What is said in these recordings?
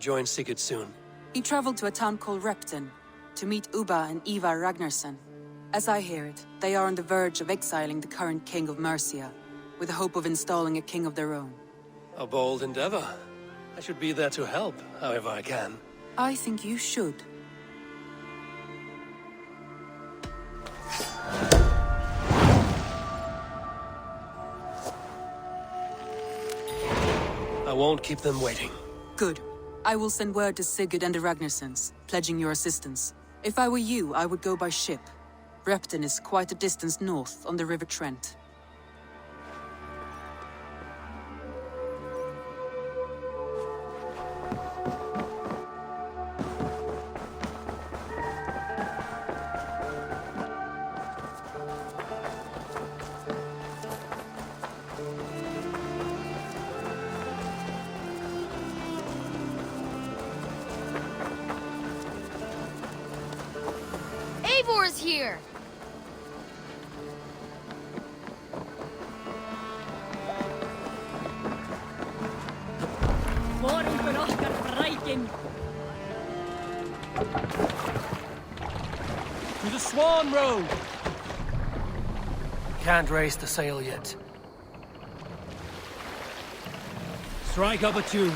Join Sigurd soon. He traveled to a town called Repton to meet Ubba and Ivar Ragnarsson. As I hear it, they are on the verge of exiling the current king of Mercia, with the hope of installing a king of their own. A bold endeavor. I should be there to help, however I can. I think you should. I won't keep them waiting. Good. I will send word to Sigurd and the Ragnarssons, pledging your assistance. If I were you, I would go by ship. Repton is quite a distance north on the River Trent. Eivor's here! To the Swan Road! Can't raise the sail yet. Strike up a tune.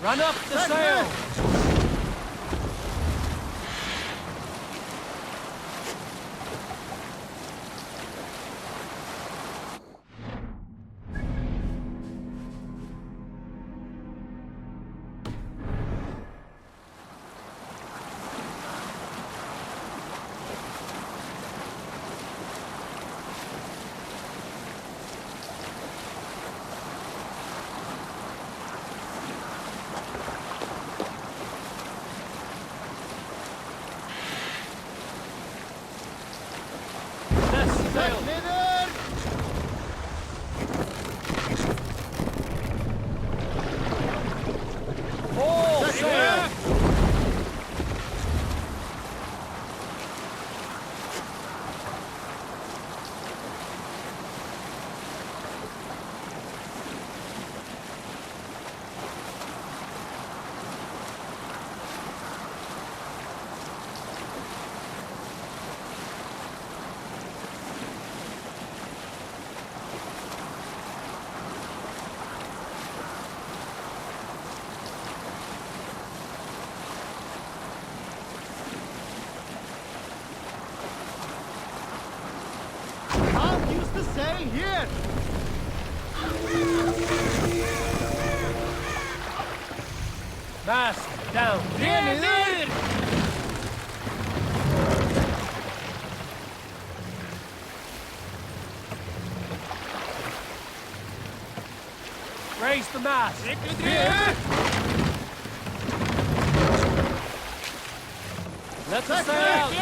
Run up the sail! Sail here! Mast down! Ner! Raise the mast! Let the sail out!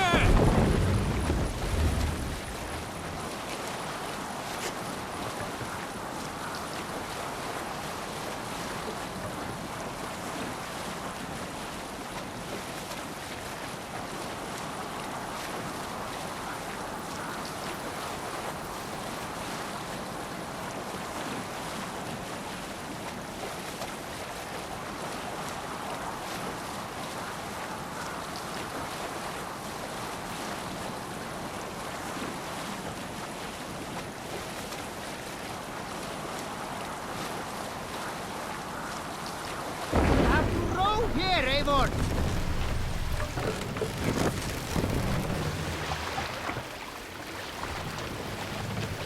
Here, Eivor!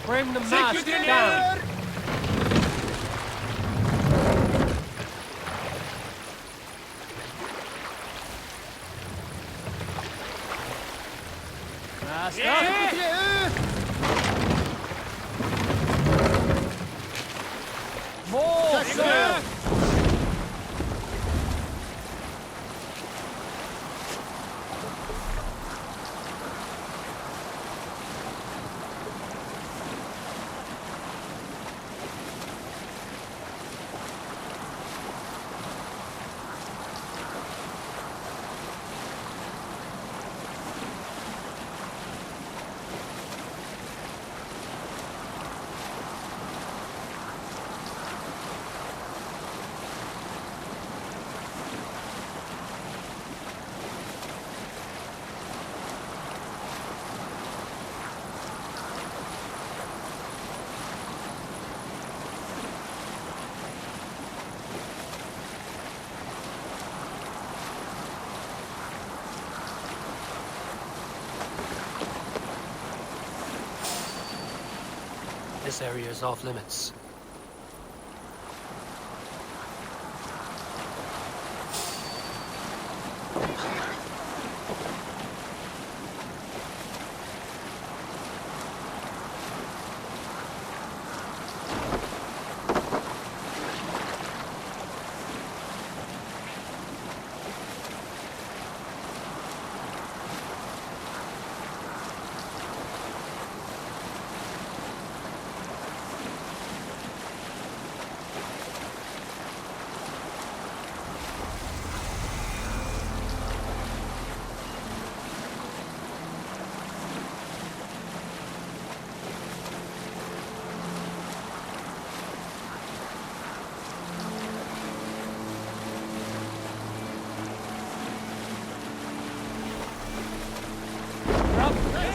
Bring the mast down! Mast up! More sail! this area is off limits.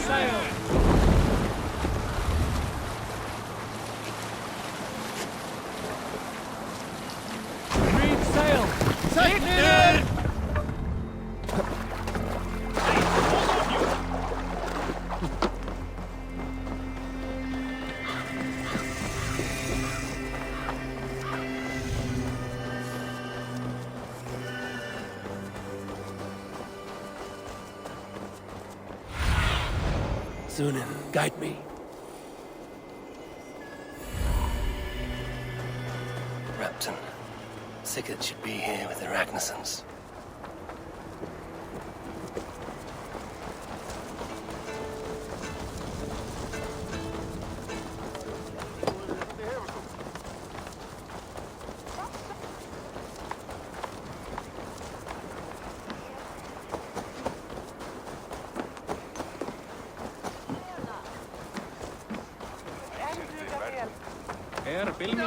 Sail! Reef sail! Take clear! Zunin, guide me. Repton. Sigurd should be here with the Ragnarsons. Herr, filming.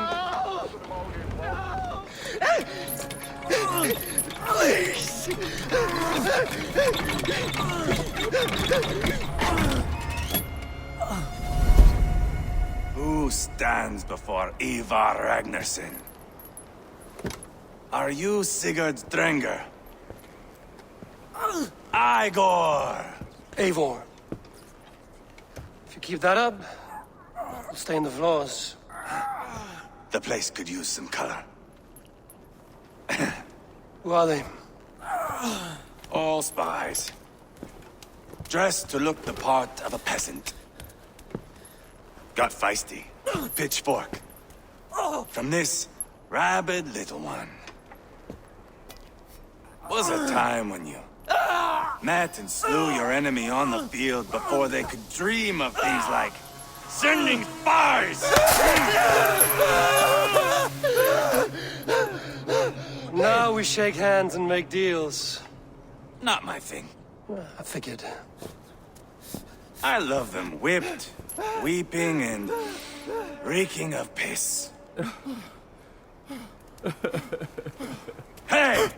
Who stands before Ivar Ragnarsson? Are you Sigurd Drenger? Igor! Eivor. If you keep that up, it'll stain the floors. The place could use some color. Who are they? All spies. Dressed to look the part of a peasant. Got feisty. Pitchfork. From this rabid little one. Was a time when you met and slew your enemy on the field before they could dream of things like sending spies! Now we shake hands and make deals. Not my thing. I figured. I love them whipped, weeping, and reeking of piss. Hey!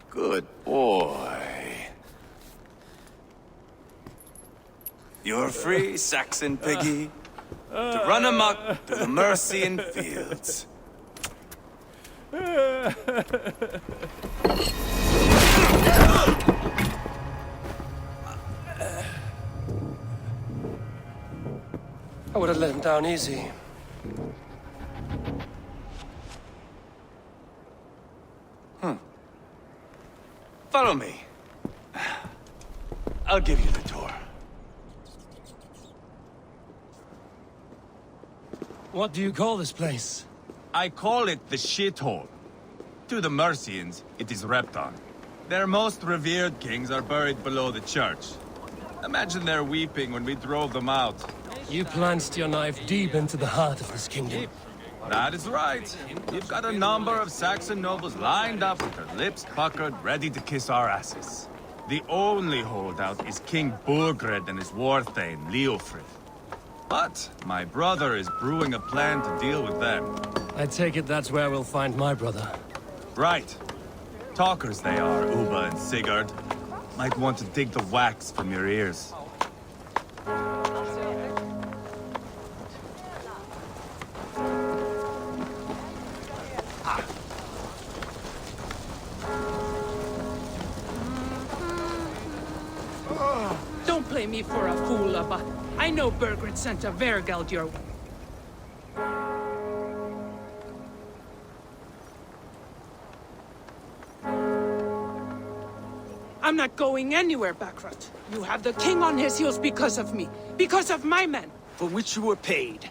Good boy. You're free, Saxon piggy, to run amok through the Mercian fields. I would have let him down easy. Follow me. I'll give you the tour. What do you call this place? I call it the shithole. To the Mercians, it is Repton. Their most revered kings are buried below the church. Imagine their weeping when we drove them out. You plunged your knife deep into the heart of this kingdom. That is right. You've got a number of Saxon nobles lined up with their lips puckered, ready to kiss our asses. The only holdout is King Burgred and his warthane, Leofrith. But my brother is brewing a plan to deal with them. I take it that's where we'll find my brother. Right. Talkers they are, Uba and Sigurd. Might want to dig the wax from your ears. Don't play me for a fool, Abba. I know Birgit sent a Vergeld your way. I'm not going anywhere, Backrot. You have the king on his heels because of me. Because of my men. For which you were paid.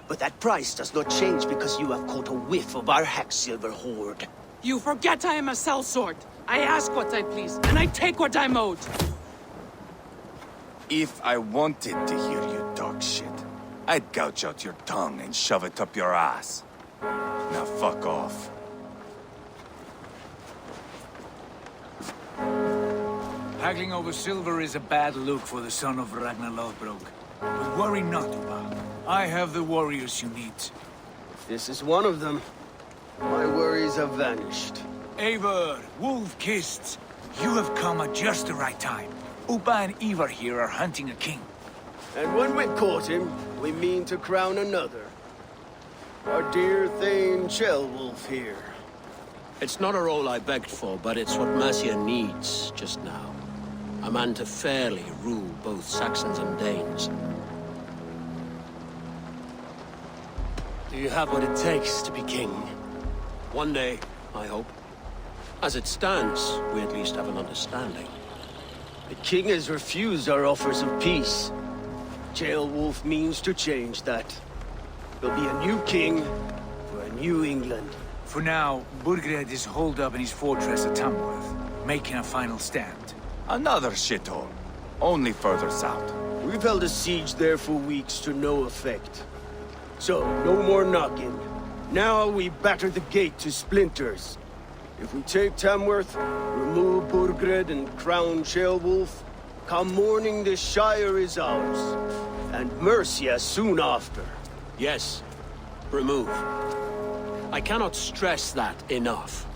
But that price does not change because you have caught a whiff of our Hacksilver hoard. You forget I am a sellsword. I ask what I please, and I take what I'm owed. If I wanted to hear you talk shit, I'd gouge out your tongue and shove it up your ass. Now fuck off. Haggling over silver is a bad look for the son of Ragnar Lothbrok. But worry not, Uba. I have the warriors you need. This is one of them. My worries have vanished. Eivor, Wolf-Kissed, you have come at just the right time. Uba and Ivar here are hunting a king. And when we've caught him, we mean to crown another. Our dear Thane Ceolwulf here. It's not a role I begged for, but it's what Mercia needs just now. A man to fairly rule both Saxons and Danes. Do you have what it takes to be king? One day, I hope. As it stands, we at least have an understanding. The king has refused our offers of peace. Ceolwulf means to change that. There'll be a new king for a new England. For now, Burgred is holed up in his fortress at Tamworth, making a final stand. Another shithole. Only further south. We've held a siege there for weeks to no effect. So, no more knocking. Now we batter the gate to splinters. If we take Tamworth, remove Burgred and crown Ceolwulf, come morning the Shire is ours. And Mercia soon after. Yes, remove. I cannot stress that enough.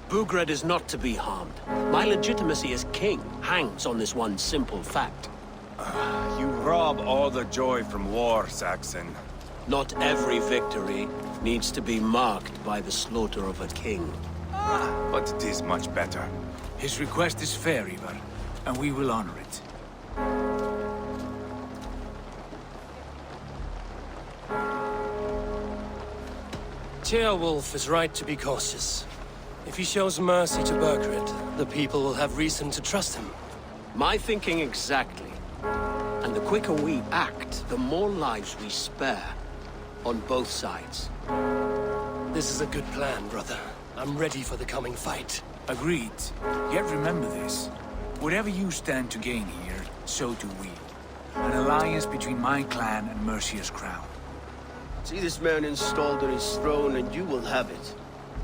Burgred is not to be harmed. My legitimacy as king hangs on this one simple fact. You rob all the joy from war, Saxon. Not every victory needs to be marked by the slaughter of a king. But it is much better. His request is fair, Ivar, and we will honor it. Ceolwulf is right to be cautious. If he shows mercy to Burgred, the people will have reason to trust him. My thinking exactly. And the quicker we act, the more lives we spare. On both sides. This is a good plan, brother. I'm ready for the coming fight. Agreed. Yet remember this. Whatever you stand to gain here, so do we. An alliance between my clan and Mercia's crown. See this man installed on his throne and you will have it.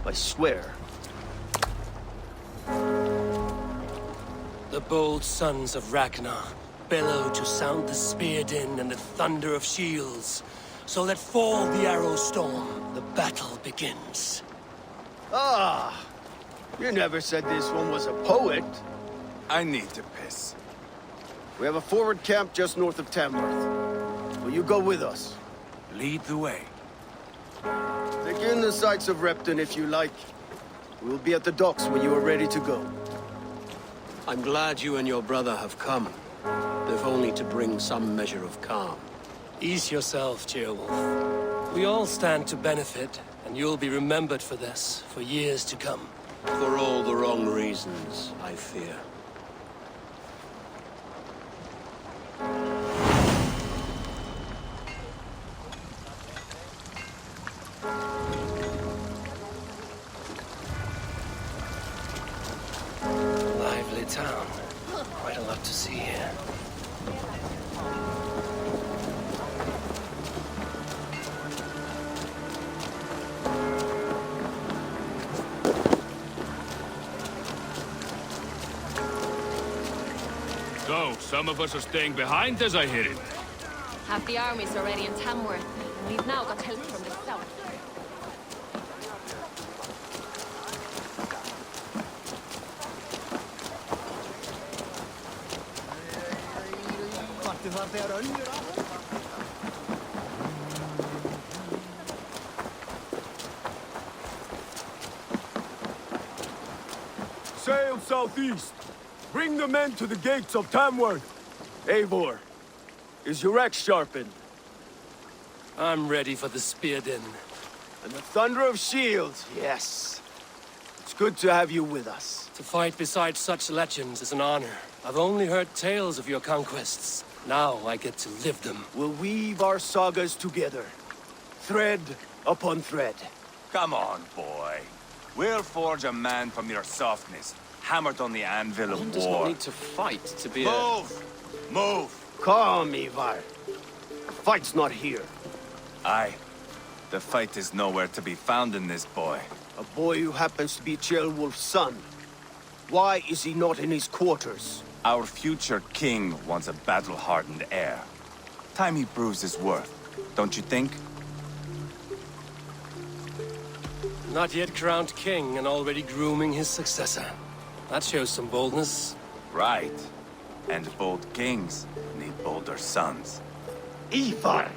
I swear. The bold sons of Ragnar bellow to sound the spear din and the thunder of shields. So let fall the arrow storm. The battle begins. Ah! You never said this one was a poet. I need to piss. We have a forward camp just north of Tamworth. Will you go with us? Lead the way. Take in the sights of Repton if you like. We'll be at the docks when you are ready to go. I'm glad you and your brother have come. If only to bring some measure of calm. Ease yourself, Ceolwulf. We all stand to benefit, and you'll be remembered for this, for years to come. For all the wrong reasons, I fear. Lively town. Quite a lot to see here. So, some of us are staying behind as I hear it. Half the army's already in Tamworth, and we've now got help from the south. Sail southeast. Bring the men to the gates of Tamworth. Eivor, is your axe sharpened? I'm ready for the spear din. And the thunder of shields, yes. It's good to have you with us. To fight beside such legends is an honor. I've only heard tales of your conquests. Now I get to live them. We'll weave our sagas together. Thread upon thread. Come on, boy. We'll forge a man from your softness, hammered on the anvil of One war. does not need to fight to be Move! Move! Calm, Ivar. The fight's not here. Aye. The fight is nowhere to be found in this boy. A boy who happens to be Ceolwulf's son. Why is he not in his quarters? Our future king wants a battle-hardened heir. Time he proves his worth, don't you think? Not yet crowned king and already grooming his successor. That shows some boldness. Right. And bold kings need bolder sons. Ivar!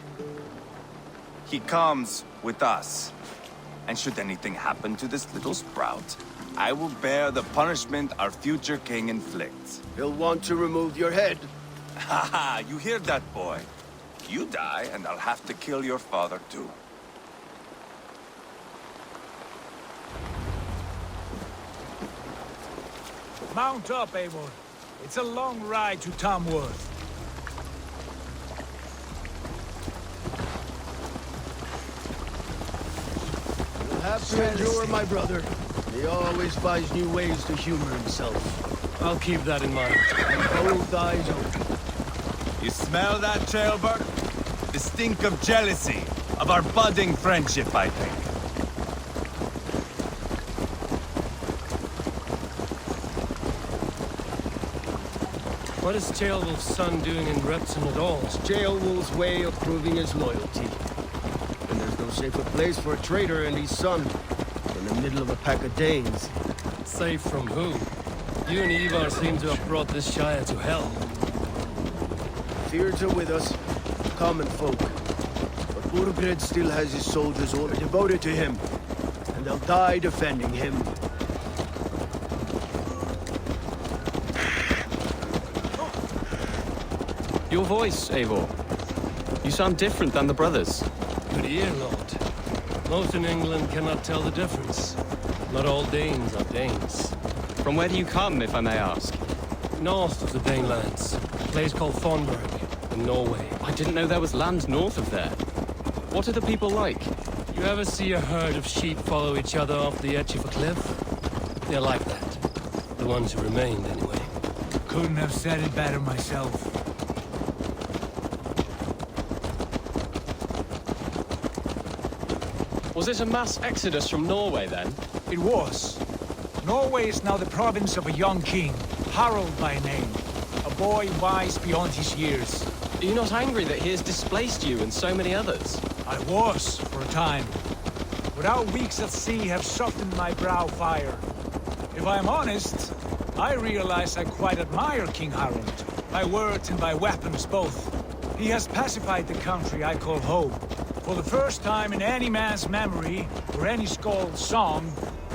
He comes with us. And should anything happen to this little sprout, I will bear the punishment our future king inflicts. He'll want to remove your head. Ha ha! You hear that, boy? You die, and I'll have to kill your father, too. Mount up, Eivor. It's a long ride to Tamworth. You'll have to endure, my brother. He always finds new ways to humor himself. I'll keep that in mind. And both eyes open. You smell that, Ceolbert? The stink of jealousy, of our budding friendship, I think. What is Ceolwulf's son doing in Repton at all? It's Ceolwulf's way of proving his loyalty. And there's no safer place for a traitor and his son than the middle of a pack of Danes. Safe from who? You and Ivar seem to have brought this Shire to hell. Fears are with us, common folk. But Burgred still has his soldiers all devoted to him. And they'll die defending him. Your voice, Eivor. You sound different than the brothers. Good ear, Lord. Most in England cannot tell the difference. Not all Danes are Danes. From where do you come, if I may ask? North of the Danelands. A place called Thornburg, in Norway. I didn't know there was land north of there. What are the people like? You ever see a herd of sheep follow each other off the edge of a cliff? They're like that. The ones who remained, anyway. Couldn't have said it better myself. Was it a mass exodus from Norway, then? It was. Norway is now the province of a young king, Harald by name. A boy wise beyond his years. Are you not angry that he has displaced you and so many others? I was, for a time. But our weeks at sea have softened my brow fire. If I am honest, I realize I quite admire King Harald. By words and by weapons both. He has pacified the country I call home. For the first time in any man's memory, or any Skald's song,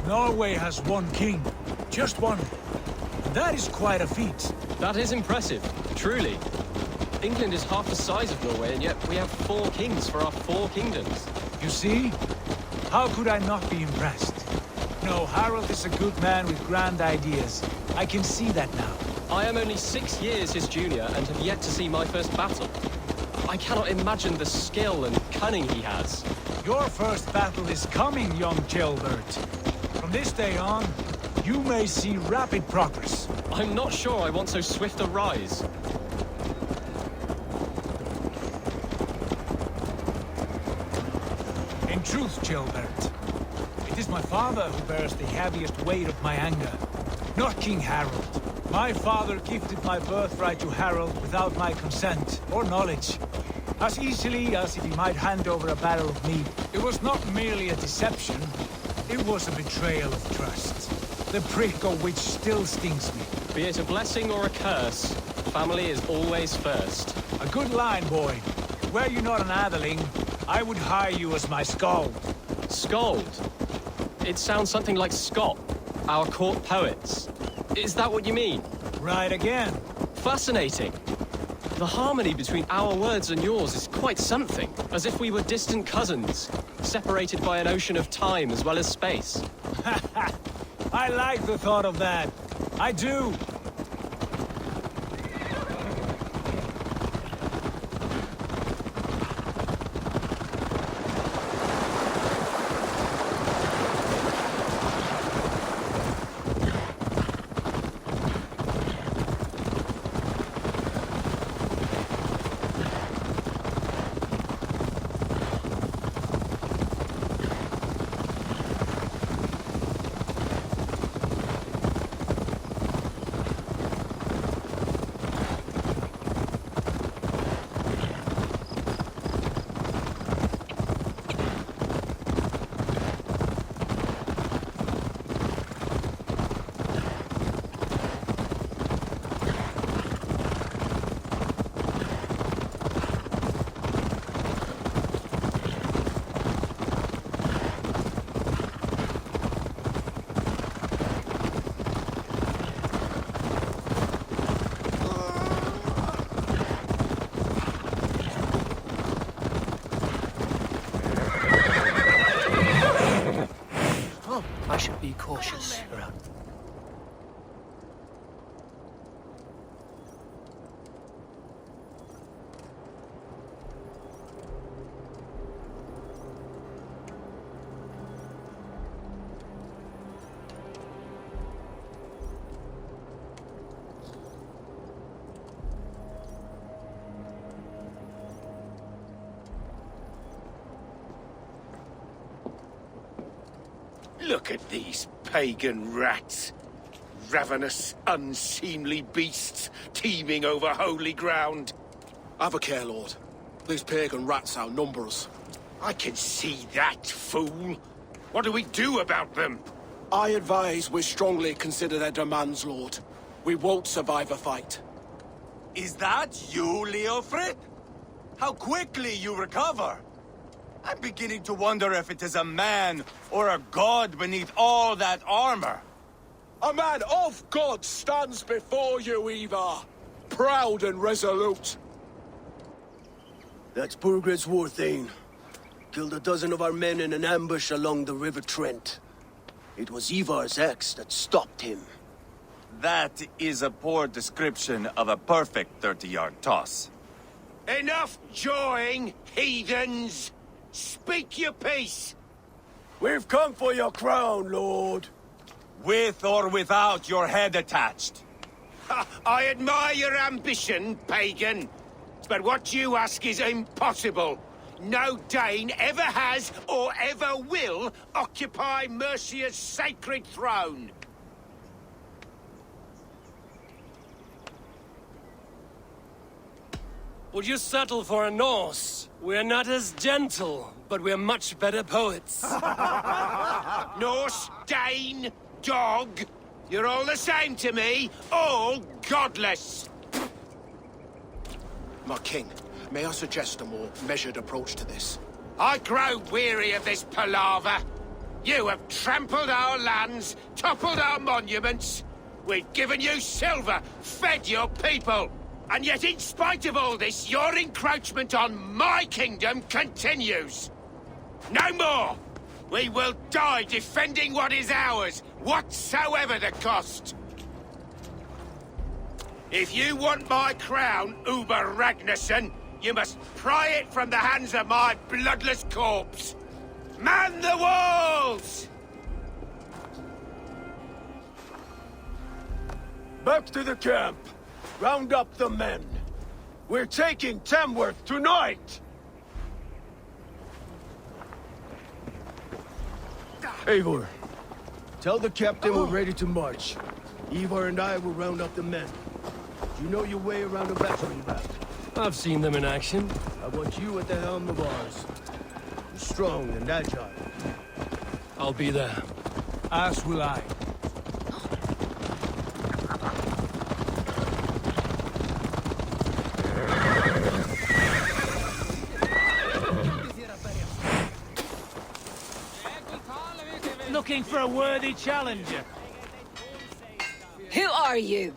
Norway has one king. Just one. And that is quite a feat. That is impressive, truly. England is half the size of Norway, and yet we have 4 kings for our 4 kingdoms. You see? How could I not be impressed? No, Harald is a good man with grand ideas. I can see that now. I am only 6 years his junior and have yet to see my first battle. I cannot imagine the skill and cunning he has. Your first battle is coming, young Ceolbert. From this day on, you may see rapid progress. I'm not sure I want so swift a rise. In truth, Ceolbert, it is my father who bears the heaviest weight of my anger, not King Harald. My father gifted my birthright to Harald without my consent or knowledge. As easily as if he might hand over a barrel of mead. It was not merely a deception, it was a betrayal of trust. The prick of which still stings me. Be it a blessing or a curse, family is always first. A good line, boy. Were you not an atheling, I would hire you as my skald. Skald? It sounds something like Scott, our court poets. Is that what you mean? Right again. Fascinating. The harmony between our words and yours is quite something. As if we were distant cousins, separated by an ocean of time as well as space. I like the thought of that. I do. I should be cautious around. Look at these pagan rats. Ravenous, unseemly beasts teeming over holy ground. Have a care, Lord. These pagan rats outnumber us. I can see that, fool. What do we do about them? I advise we strongly consider their demands, Lord. We won't survive a fight. Is that you, Leofrid? How quickly you recover! I'm beginning to wonder if it is a man or a god beneath all that armor. A man of God stands before you, Ivar. Proud and resolute. That's Burgred's Warthane. Killed a dozen of our men in an ambush along the River Trent. It was Ivar's axe that stopped him. That is a poor description of a perfect 30-yard toss. Enough jawing, heathens! Speak your piece! We've come for your crown, Lord. With or without your head attached. I admire your ambition, pagan. But what you ask is impossible. No Dane ever has or ever will occupy Mercia's sacred throne. Would you settle for a Norse? We're not as gentle, but we're much better poets. Norse, Dane, dog. You're all the same to me. All godless. My king, may I suggest a more measured approach to this? I grow weary of this palaver. You have trampled our lands, toppled our monuments. We've given you silver, fed your people. And yet, in spite of all this, your encroachment on my kingdom continues. No more! We will die defending what is ours, whatsoever the cost. If you want my crown, Uber Ragnarsson, you must pry it from the hands of my bloodless corpse. Man the walls! Back to the camp. Round up the men. We're taking Tamworth tonight! Eivor, tell the captain we're ready to march. Ivar and I will round up the men. You know your way around a battering ram. I've seen them in action. I want you at the helm of ours. You're strong and agile. I'll be there. As will I. Looking for a worthy challenger. Who are you?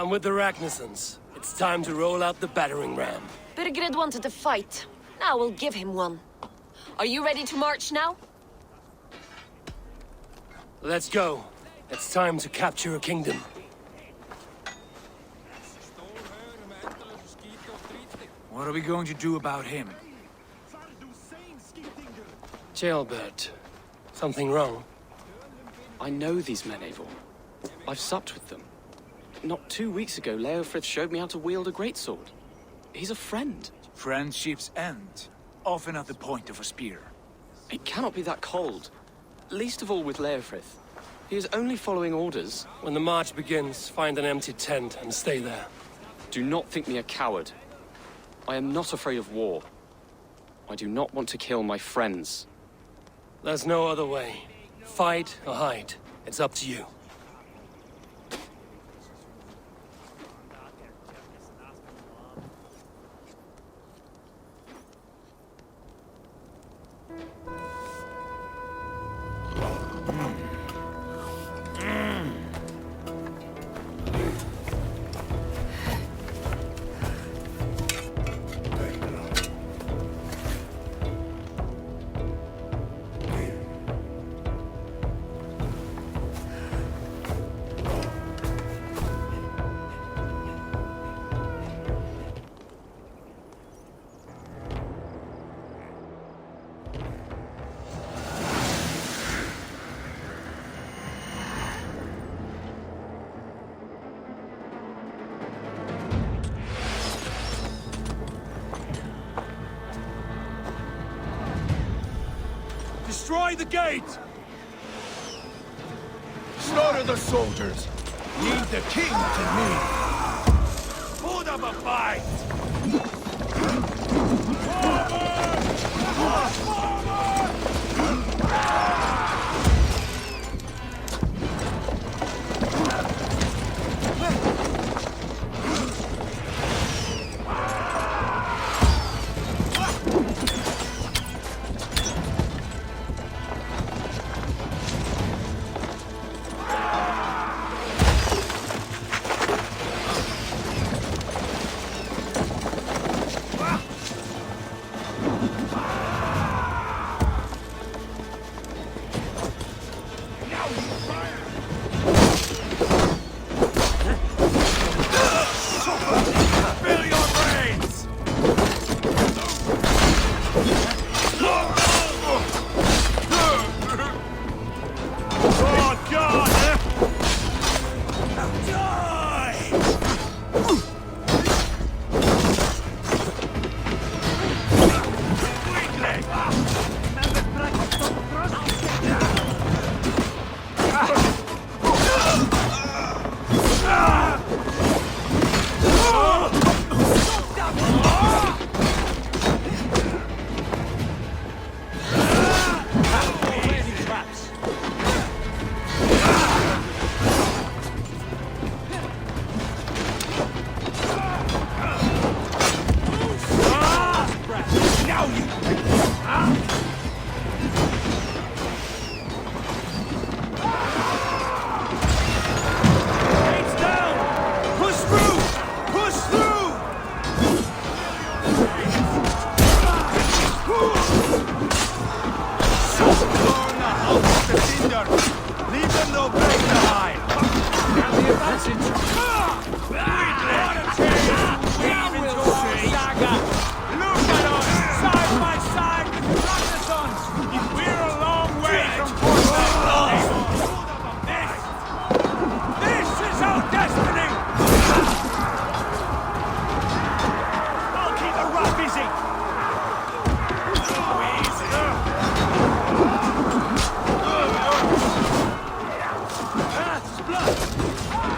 I'm with the Ragnarsons. It's time to roll out the battering ram. Birgred wanted to fight. Now we'll give him one. Are you ready to march now? Let's go. It's time to capture a kingdom. What are we going to do about him? Jailbird. Something wrong? I know these men, Eivor. I've supped with them. Not 2 weeks ago, Leofrith showed me how to wield a greatsword. He's a friend. Friendships end, often at the point of a spear. It cannot be that cold. Least of all with Leofrith. He is only following orders. When the march begins, find an empty tent and stay there. Do not think me a coward. I am not afraid of war. I do not want to kill my friends. There's no other way. Fight or hide. It's up to you. Destroy the gate! Slaughter the soldiers! Lead the king to me! Put up a fight!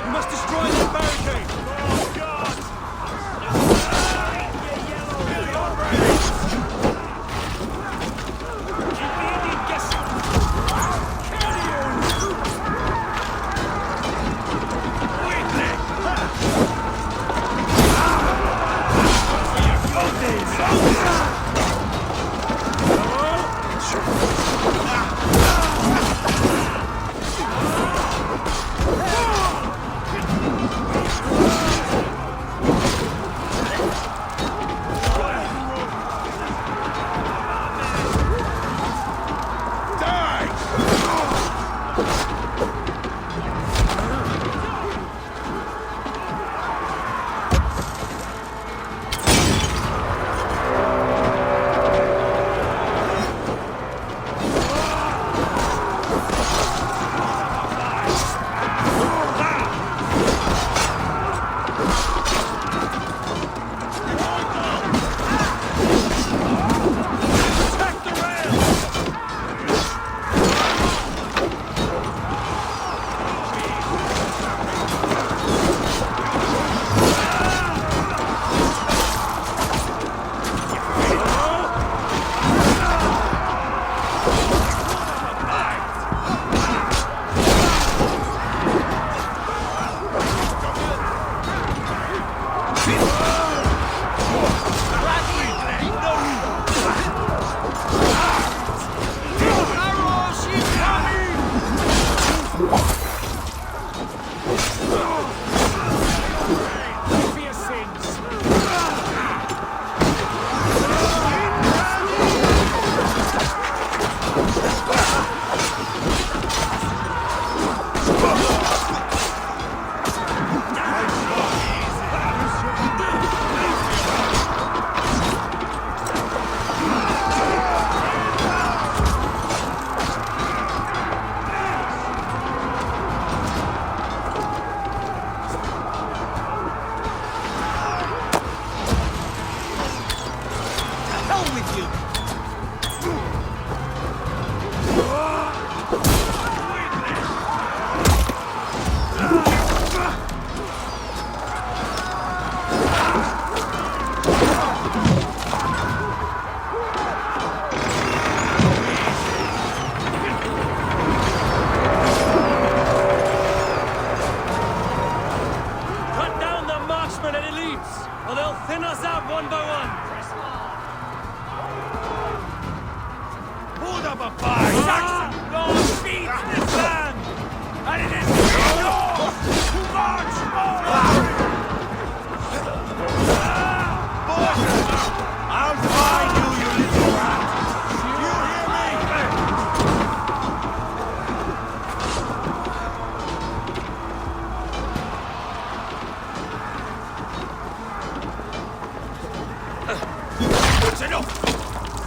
We must destroy that barricade! or they'll thin us out one by one. Hold up a fight! Saxon God feeds this land, and it is yours to march on! I'll find you, you little rat! You hear me? It's enough!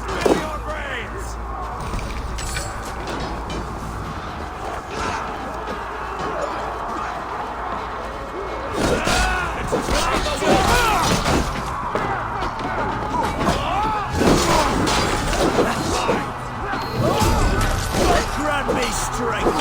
Spill your brains! Grant me strength!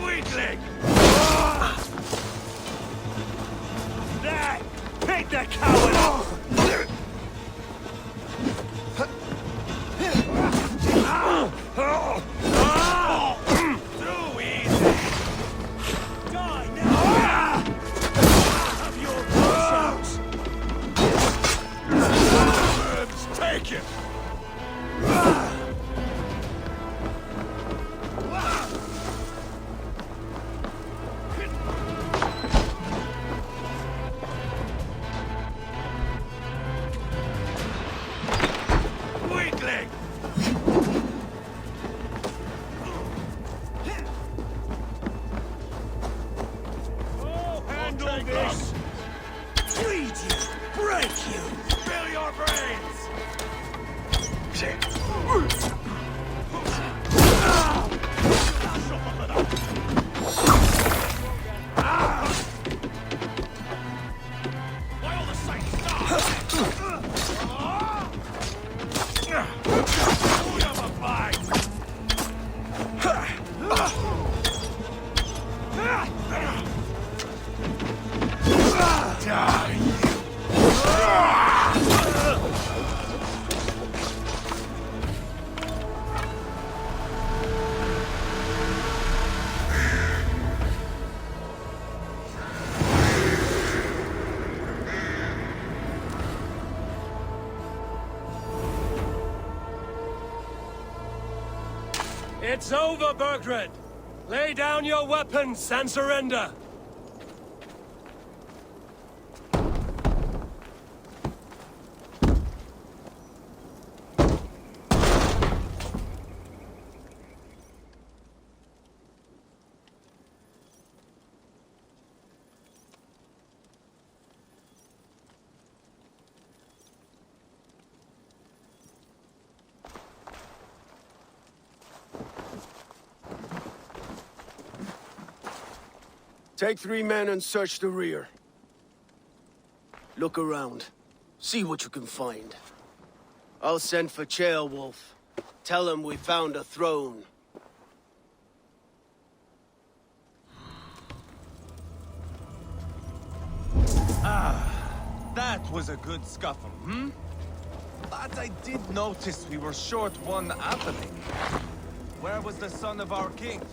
Weakling! There! Take the coward off! Too easy! Die now! Have your push-outs! Take it! Weakling! Oh, handle this! Bleed you! Break you! Spill your brains! Why all the sight stop? We have a fight! Die, It's over, Burgred! Lay down your weapons and surrender! Take 3 men and search the rear. Look around. See what you can find. I'll send for Ceolwulf. Tell him we found a throne. That was a good scuffle, hmm? But I did notice we were short one atheling. Where was the son of our king?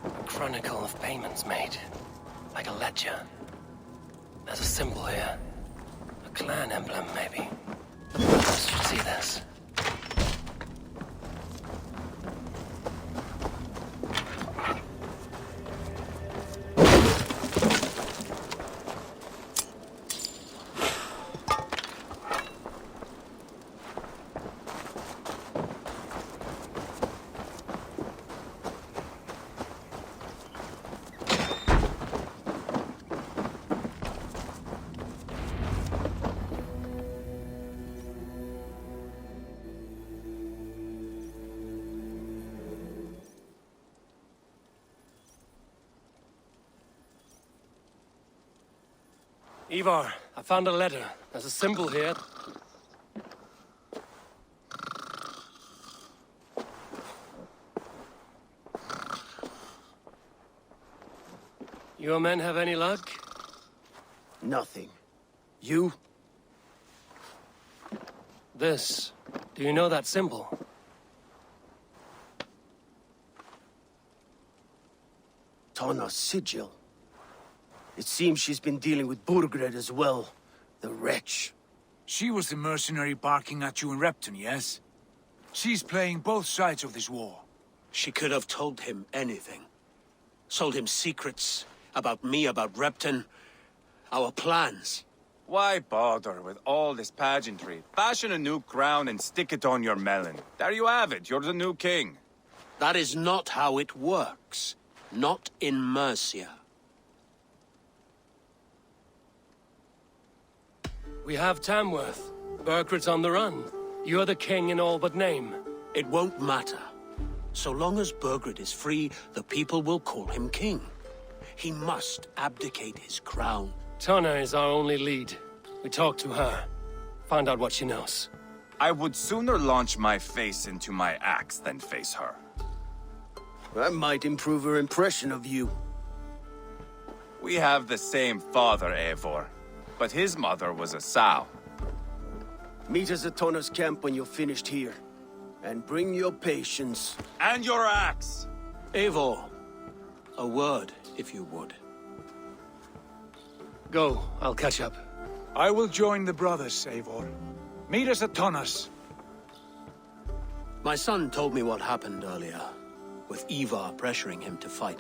A chronicle of payments made. Like a ledger. There's a symbol here. A clan emblem, maybe. I should see this. Ivar, I found a letter. There's a symbol here. Your men have any luck? Nothing. You? This. Do you know that symbol? Tana's sigil. It seems she's been dealing with Burgred as well. The wretch. She was the mercenary barking at you in Repton, yes? She's playing both sides of this war. She could have told him anything. Sold him secrets about me, about Repton, our plans. Why bother with all this pageantry? Fashion a new crown and stick it on your melon. There you have it, you're the new king. That is not how it works. Not in Mercia. We have Tamworth. Burgred's on the run. You're the king in all but name. It won't matter. So long as Burgred is free, the people will call him king. He must abdicate his crown. Tana is our only lead. We talk to her. Find out what she knows. I would sooner launch my face into my axe than face her. That might improve her impression of you. We have the same father, Eivor. But his mother was a sow. Meet us at Tana's camp when you're finished here. And bring your patience. And your axe! Eivor, a word, if you would. Go, I'll catch up. I will join the brothers, Eivor. Meet us at Tana's. My son told me what happened earlier, with Ivar pressuring him to fight.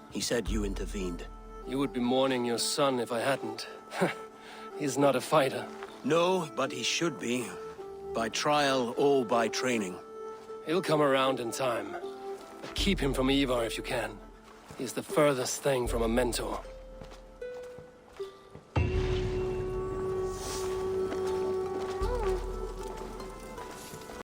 He said you intervened. You would be mourning your son if I hadn't. He's not a fighter. No, but he should be. By trial or by training. He'll come around in time. But keep him from Ivar if you can. He's the furthest thing from a mentor.